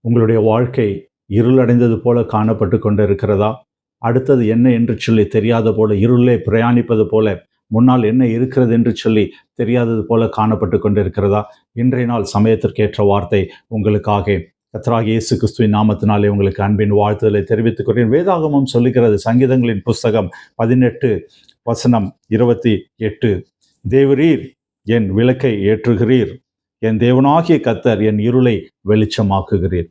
உங்களுடைய வாழ்க்கை இருளடைந்தது போல காணப்பட்டு கொண்டு இருக்கிறதா? அடுத்தது என்ன என்று சொல்லி தெரியாத போல, இருளே பிரயாணிப்பது போல, முன்னால் என்ன இருக்கிறது என்று சொல்லி தெரியாதது போல காணப்பட்டு கொண்டு இருக்கிறதா? இன்றைய நாள் சமயத்திற்கேற்ற வார்த்தை உங்களுக்காக கர்த்தராகிய இயேசு கிறிஸ்துவின் நாமத்தினாலே உங்களுக்கு அன்பின் வாழ்த்துதலை தெரிவித்துக் கொள்கிறேன். வேதாகமம் சொல்லுகிறது, சங்கீதங்களின் புஸ்தகம் 18 வசனம் 28, தேவரீர் என் விளக்கை ஏற்றுகிறீர், என் தேவனாகிய கர்த்தர் என் இருளை வெளிச்சமாக்குகிறீர்.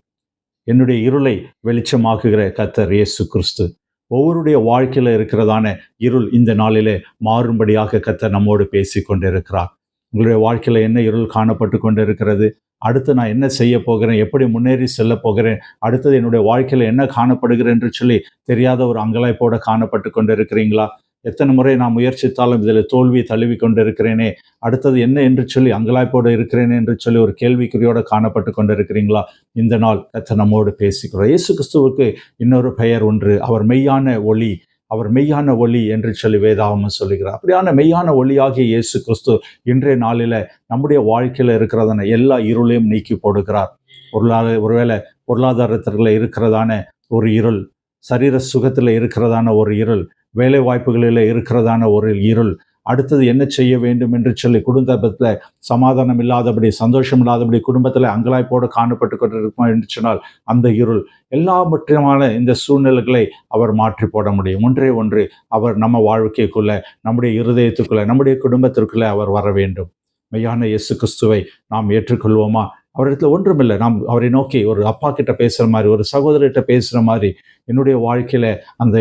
என்னுடைய இருளை வெளிச்சமாக்குகிற கர்த்தர் இயேசு கிறிஸ்து. ஒவ்வொருடைய வாழ்க்கையில் இருக்கிறதான இருள் இந்த நாளிலே மாறும்படியாக கர்த்தர் நம்மோடு பேசி கொண்டிருக்கிறார். உங்களுடைய வாழ்க்கையில் என்ன இருள் காணப்பட்டு கொண்டு இருக்கிறது? அடுத்து நான் என்ன செய்ய போகிறேன்? எப்படி முன்னேறி செல்ல போகிறேன்? அடுத்தது என்னுடைய வாழ்க்கையில் என்ன காணப்படுகிறேன் என்று சொல்லி தெரியாத ஒரு அங்கலாய்ப்போடு காணப்பட்டு கொண்டு இருக்கிறீங்களா? எத்தனை முறை நான் முயற்சித்தாலும் இதில் தோல்வி தழுவி கொண்டு இருக்கிறேனே, அடுத்தது என்ன என்று சொல்லி அங்கலாய்ப்போடு இருக்கிறேனே என்று சொல்லி ஒரு கேள்விக்குறியோடு காணப்பட்டு கொண்டு இருக்கிறீங்களா? இந்த நாள் கர்த்தர் நம்மோடு பேசுகிறோம். இயேசு கிறிஸ்துவுக்கு இன்னொரு பெயர் ஒன்று, அவர் மெய்யான ஒளி. அவர் மெய்யான ஒளி என்று சொல்லி வேதாகமம் சொல்லுகிறார். அப்படியான மெய்யான ஒளியாகிய இயேசு கிறிஸ்து இன்றைய நாளில் நம்முடைய வாழ்க்கையில் இருக்கிறதான எல்லா இருளையும் நீக்கி போடுகிறார். ஒருவேளை பொருளாதாரத்தில் இருக்கிறதான ஒரு இருள், சரீர சுகத்தில் இருக்கிறதான ஒரு இருள், வேலை வாய்ப்புகளில் இருக்கிறதான ஒரு இருள், அடுத்தது என்ன செய்ய வேண்டும் என்று சொல்லி குடும்பத்தில் சமாதானம் இல்லாதபடி, சந்தோஷம் இல்லாதபடி, குடும்பத்தில் அங்கலாய்ப்போடு காணப்பட்டு கொண்டிருக்கும் என்று சொன்னால் அந்த இருள், எல்லாவற்றுமான இந்த சூழ்நிலைகளை அவர் மாற்றி போட முடியும். ஒன்றே ஒன்று, அவர் நம்ம வாழ்க்கைக்குள்ள, நம்முடைய இருதயத்துக்குள்ள, நம்முடைய குடும்பத்திற்குள்ள அவர் வர வேண்டும். மெய்யான இயேசு கிறிஸ்துவை நாம் ஏற்றுக்கொள்வோமா? அவரிடத்துல ஒன்றுமில்லை. நாம் அவரை நோக்கி ஒரு அப்பா கிட்ட பேசுகிற மாதிரி, ஒரு சகோதரிட்ட பேசுகிற மாதிரி, என்னுடைய வாழ்க்கையில் அந்த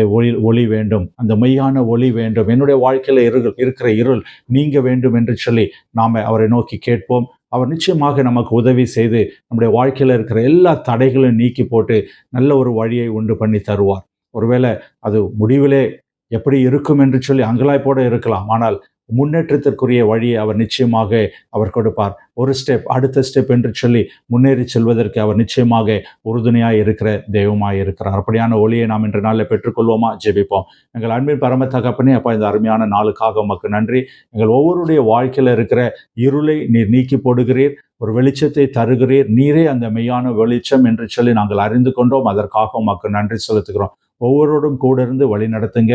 ஒளி வேண்டும், அந்த மெய்யான ஒளி வேண்டும், என்னுடைய வாழ்க்கையில் இருக்கிற இருள் நீங்க வேண்டும் என்று சொல்லி நாம் அவரை நோக்கி கேட்போம். அவர் நிச்சயமாக நமக்கு உதவி செய்து நம்முடைய வாழ்க்கையில் இருக்கிற எல்லா தடைகளையும் நீக்கி போட்டு நல்ல ஒரு வழியை உண்டு பண்ணி தருவார். ஒருவேளை அது முடிவிலே எப்படி இருக்கும் என்று சொல்லி அங்கலாய்ப்போடு இருக்கலாம், ஆனால் முன்னேற்றத்திற்குரிய வழியை அவர் நிச்சயமாக அவர் கொடுப்பார். ஒரு ஸ்டெப், அடுத்த ஸ்டெப் என்று சொல்லி முன்னேறி செல்வதற்கு அவர் நிச்சயமாக உறுதுணையாக இருக்கிற தெய்வமாக இருக்கிறார். அப்படியான ஒளியை நாம் இன்று நாளில் பெற்றுக்கொள்வோமா? ஜெபிப்போம். எங்கள் அன்பின் பரம தகப்பனே, அப்பா, இந்த அருமையான நாளுக்காக உமக்கு நன்றி. எங்கள் ஒவ்வொருடைய வாழ்க்கையில் இருக்கிற இருளை நீர் நீக்கி போடுகிறீர், ஒரு வெளிச்சத்தை தருகிறீர். நீரே அந்த மெய்யான வெளிச்சம் என்று சொல்லி நாங்கள் அறிந்து கொண்டோம். அதற்காக உமக்கு நன்றி செலுத்துகிறோம். ஒவ்வொருவரும் கூட இருந்து வழி நடத்துங்க,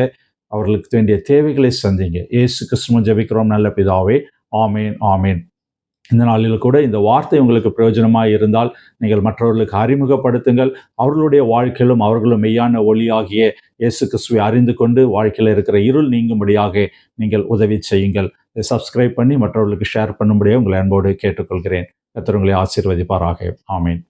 அவர்களுக்கு வேண்டிய தேவைகளை சந்திங்க. இயேசு கிறிஸ்துவின் ஜெபிக்கிறோம் நல்ல பிதாவே, ஆமேன், ஆமேன். இந்த நாளில் கூட இந்த வார்த்தை உங்களுக்கு பிரயோஜனமாக இருந்தால் நீங்கள் மற்றவர்களுக்கு அறிமுகப்படுத்துங்கள். அவர்களுடைய வாழ்க்கையிலும் அவர்களும் மெய்யான ஒளியாகிய இயேசு கிறிஸ்துவை அறிந்து கொண்டு வாழ்க்கையில் இருக்கிற இருள் நீங்கும்படியாக நீங்கள் உதவி செய்யுங்கள். இதை சப்ஸ்கிரைப் பண்ணி மற்றவர்களுக்கு ஷேர் பண்ணும்படியாக உங்களை அன்போடு கேட்டுக்கொள்கிறேன். கர்த்தர் உங்களை ஆசீர்வதிப்பாராக. ஆமேன்.